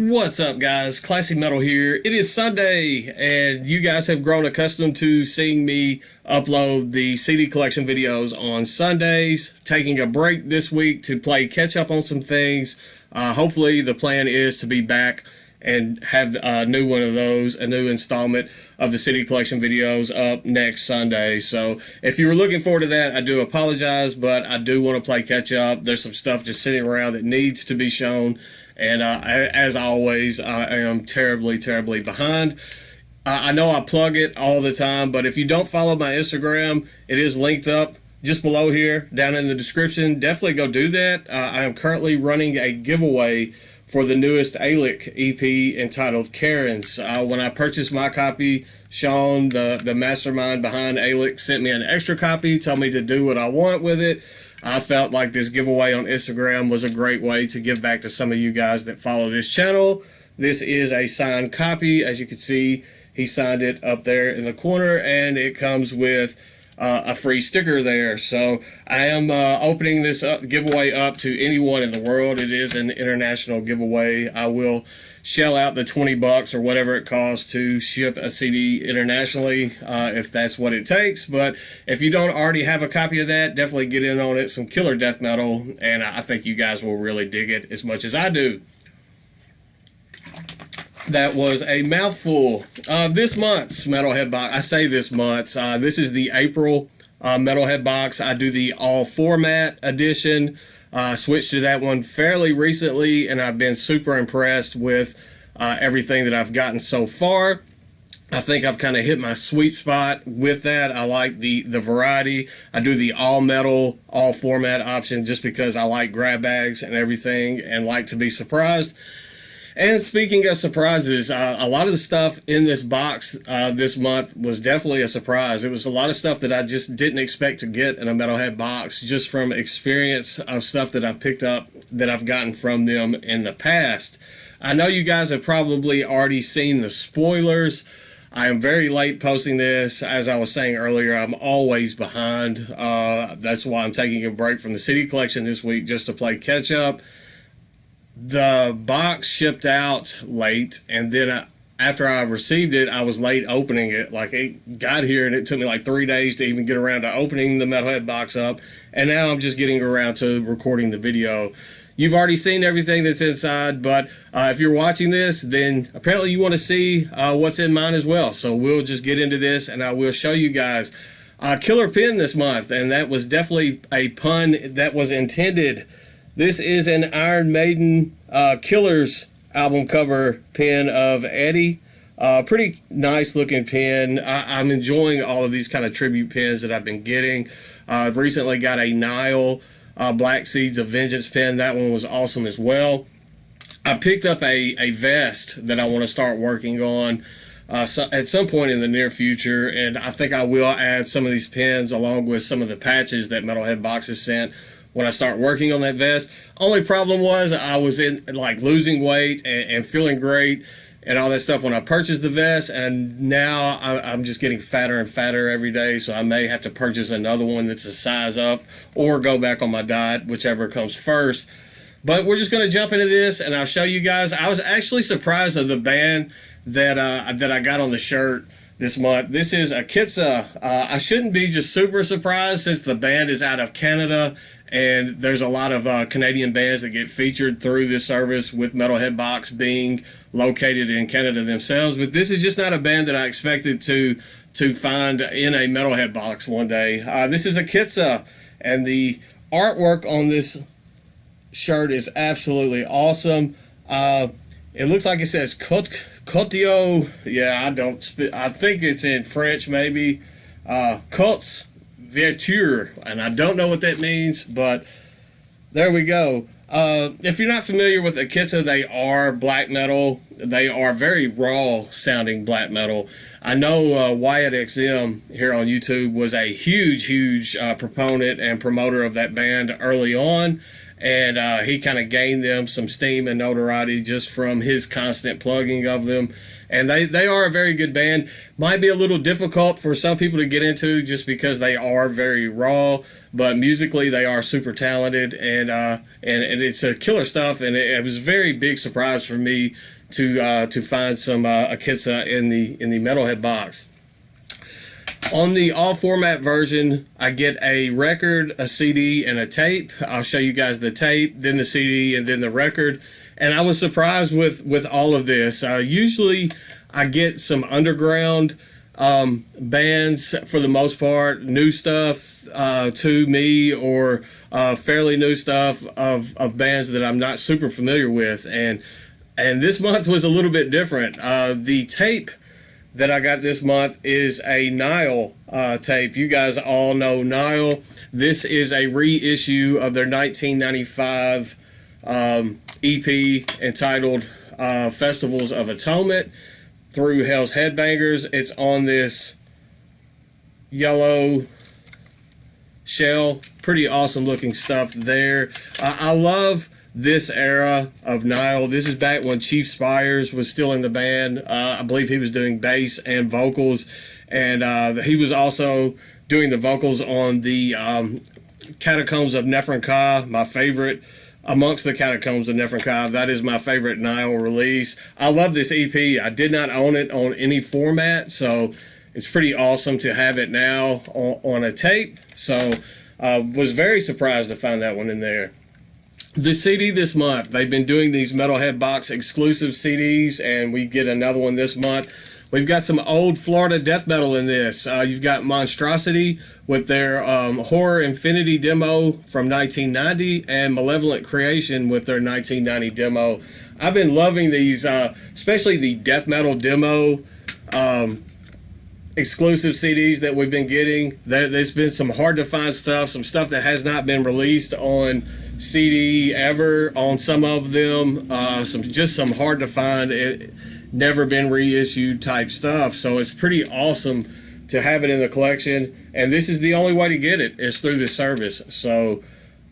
What's up, guys? Classic Metal here. It is Sunday, and you guys have grown accustomed to seeing me upload the CD collection videos on Sundays. Taking a break this week to play catch up on some things. Hopefully, the plan is to be back and have a new one of those, a new installment of the CD collection videos up next Sunday. So if you were looking forward to that, I do apologize, but I do want to play catch up. There's some stuff just sitting around that needs to be shown. And as always, I am terribly behind. I know I plug it all the time, but if you don't follow my Instagram, it is linked up just below here, down in the description. Definitely go do that. I am currently running a giveaway for the newest Alic EP entitled Karens. When I purchased my copy, Sean, the mastermind behind Alic, sent me an extra copy, told me to do what I want with it. I felt like this giveaway on Instagram was a great way to give back to some of you guys that follow this channel. This is a signed copy. As you can see, he signed it up there in the corner, and it comes with a free sticker there. So I am opening this giveaway up to anyone in the world. It is an international giveaway. I will shell out the $20 or whatever it costs to ship a CD internationally, if that's what it takes. But if you don't already have a copy of that, definitely get in on it. Some killer death metal, and I think you guys will really dig it as much as I do. That was a mouthful. This month's Metalhead box, I say this month's, this is the April Metalhead box. I do the all format edition. Switched to that one fairly recently, and I've been super impressed with everything that I've gotten so far. I think I've kind of hit my sweet spot with that. I like the variety. I do the all metal, all format option just because I like grab bags and everything and like to be surprised. And speaking of surprises, a lot of the stuff in this box this month was definitely a surprise. It was a lot of stuff that I just didn't expect to get in a Metalhead box, just from experience of stuff that I've picked up that I've gotten from them in the past. I know you guys have probably already seen the spoilers. I am very late posting this. As I was saying earlier, I'm always behind. That's why I'm taking a break from the CD collection this week just to play catch up. The box shipped out late, and then after I received it, I was late opening it. Like, it got here, and it took me like 3 days to even get around to opening the Metalhead box up, and now I'm just getting around to recording the video. You've already seen everything that's inside, but if you're watching this, then apparently you want to see what's in mine as well. So we'll just get into this, and I will show you guys. Killer pin this month, and that was definitely a pun that was intended. This is an Iron Maiden Killers album cover pin of Eddie. Pretty nice looking pin. I'm enjoying all of these kind of tribute pins that I've been getting. I've recently got a Nile Black Seeds of Vengeance pin. That one was awesome as well. I picked up a vest that I want to start working on at some point in the near future, and I think I will add some of these pins along with some of the patches that Metalhead Boxes sent when I start working on that vest. Only problem was I was in like losing weight and feeling great and all that stuff when I purchased the vest, and now I'm just getting fatter and fatter every day, so I may have to purchase another one that's a size up or go back on my diet, whichever comes first. But we're just going to jump into this, and I'll show you guys. I was actually surprised of the band that I got on the shirt this month. This is Akitsa. I shouldn't be just super surprised since the band is out of Canada, and there's a lot of Canadian bands that get featured through this service, with Metalhead Box being located in Canada themselves. But this is just not a band that I expected to find in a Metalhead Box one day. This is Akitsa, and the artwork on this shirt is absolutely awesome. It looks like it says Cotio. Yeah, I think it's in French, maybe. Cotes Verture, and I don't know what that means, but there we go. If you're not familiar with Akitsa, they are black metal. They are very raw sounding black metal. I know Wyatt XM here on YouTube was a huge proponent and promoter of that band early on, and he kind of gained them some steam and notoriety just from his constant plugging of them. And they are a very good band. Might be a little difficult for some people to get into just because they are very raw, but musically they are super talented, and it's a killer stuff. And it was a very big surprise for me to find some Akitsa in the Metalhead box. On the all format version, I get a record, a CD, and a tape. I'll show you guys the tape, then the CD, and then the record. And I was surprised with all of this. Usually I get some underground bands for the most part, new stuff to me, or fairly new stuff of bands that I'm not super familiar with. And this month was a little bit different. The tape that I got this month is a Nile tape. You guys all know Nile. This is a reissue of their 1995 EP entitled Festivals of Atonement through Hell's Headbangers. It's on this yellow shell. Pretty awesome looking stuff there. I love this era of Nile. This is back when Chief Spires was still in the band. I believe he was doing bass and vocals, and he was also doing the vocals on the Catacombs of Nephron-Ka, my favorite. Amongst the Catacombs of Nephron-Ka, that is my favorite Nile release. I love this EP. I did not own it on any format, so it's pretty awesome to have it now on a tape. So was very surprised to find that one in there. The CD this month, they've been doing these Metalhead Box exclusive CDs, and we get another one this month. We've got some old Florida death metal in this. You've got Monstrosity with their Horror Infinity demo from 1990, and Malevolent Creation with their 1990 demo. I've been loving these, especially the death metal demo exclusive CDs that we've been getting. There's been some hard to find stuff, some stuff that has not been released on CD ever on some of them, some hard to find, never been reissued type stuff. So it's pretty awesome to have it in the collection, and this is the only way to get it is through the service. So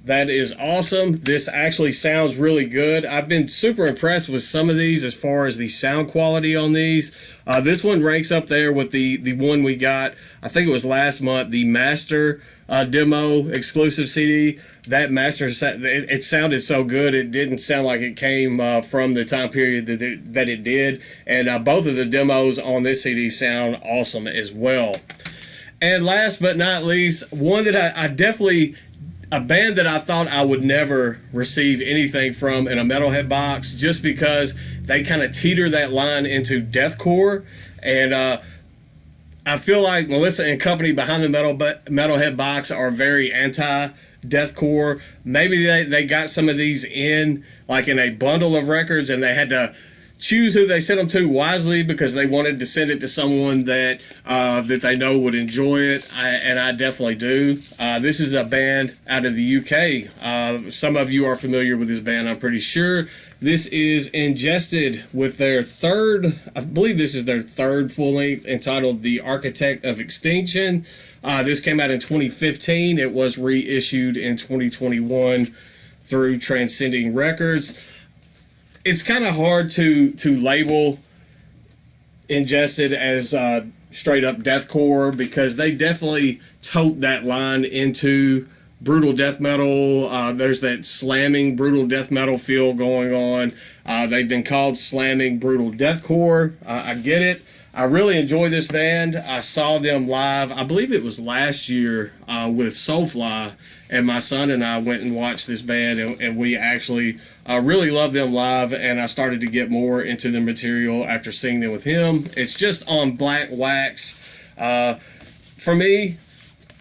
that is awesome. This actually sounds really good. I've been super impressed with some of these as far as the sound quality on these. This one ranks up there with the one we got, I think it was last month, the Master demo exclusive CD. That Master, it sounded so good. It didn't sound like it came from the time period that it did. And both of the demos on this CD sound awesome as well. And last but not least, one that I definitely, a band that I thought I would never receive anything from in a Metalhead box, just because they kind of teeter that line into deathcore. And I feel like Melissa and company behind the Metalhead box are very anti-deathcore. Maybe they got some of these in like in a bundle of records, and they had to choose who they sent them to wisely because they wanted to send it to someone that they know would enjoy it, and I definitely do. This is a band out of the UK. Some of you are familiar with this band, I'm pretty sure. This is Ingested with their third, I believe this is their third full-length, entitled The Architect of Extinction. This came out in 2015. It was reissued in 2021 through Transcending Records. It's kind of hard to label Ingested as straight up deathcore, because they definitely tote that line into brutal death metal. There's that slamming brutal death metal feel going on. They've been called slamming brutal deathcore. I get it. I really enjoy this band. I saw them live, I believe it was last year, with Soulfly, and my son and I went and watched this band, and we actually really loved them live, and I started to get more into the material after seeing them with him. It's just on black wax. For me,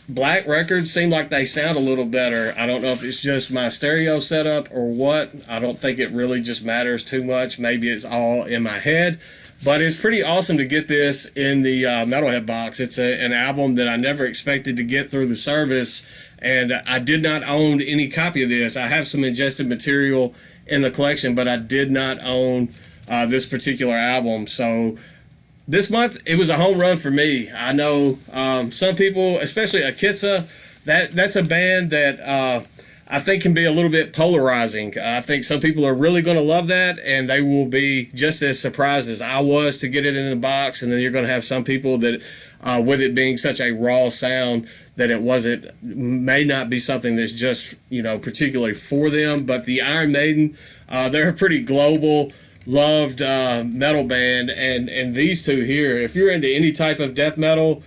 black records seem like they sound a little better. I don't know if it's just my stereo setup or what. I don't think it really just matters too much. Maybe it's all in my head. But it's pretty awesome to get this in the Metalhead box. It's an album that I never expected to get through the service, and I did not own any copy of this. I have some Ingested material in the collection, but I did not own this particular album. So this month, it was a home run for me. I know some people, especially Akitsa, that's a band that I think can be a little bit polarizing. I think some people are really going to love that, and they will be just as surprised as I was to get it in the box. And then you're going to have some people that, with it being such a raw sound, that may not be something that's just, particularly for them. But the Iron Maiden, they're a pretty global, loved metal band, and these two here, if you're into any type of death metal,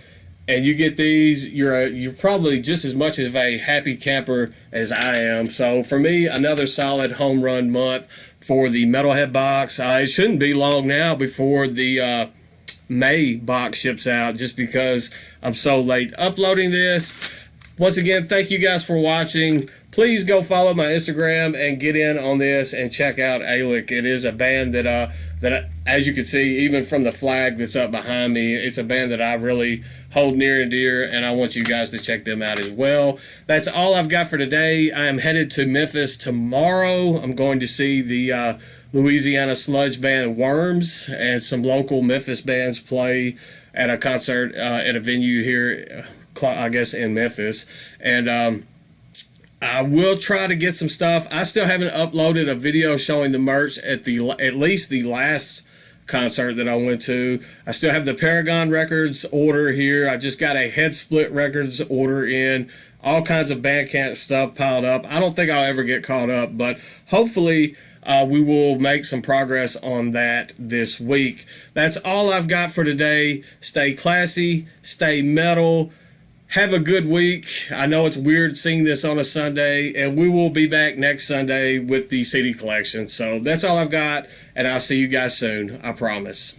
and you get these, you're probably just as much of a happy camper as I am. So for me, another solid home run month for the Metalhead box. It shouldn't be long now before the May box ships out, just because I'm so late uploading this. Once again, thank you guys for watching. Please go follow my Instagram and get in on this and check out Alic. It is a band that as you can see, even from the flag that's up behind me, it's a band that I really hold near and dear, and I want you guys to check them out as well. That's all I've got for today. I am headed to Memphis tomorrow. I'm going to see the Louisiana sludge band Worms and some local Memphis bands play at a concert at a venue here, I guess, in Memphis. And I will try to get some stuff. I still haven't uploaded a video showing the merch at least the last concert that I went to. I still have the Paragon Records order here. I just got a Head Split Records order in. All kinds of Bandcamp stuff piled up. I don't think I'll ever get caught up, but hopefully we will make some progress on that this week. That's all I've got for today. Stay classy, stay metal. Have a good week. I know it's weird seeing this on a Sunday, and we will be back next Sunday with the CD collection. So that's all I've got, and I'll see you guys soon. I promise.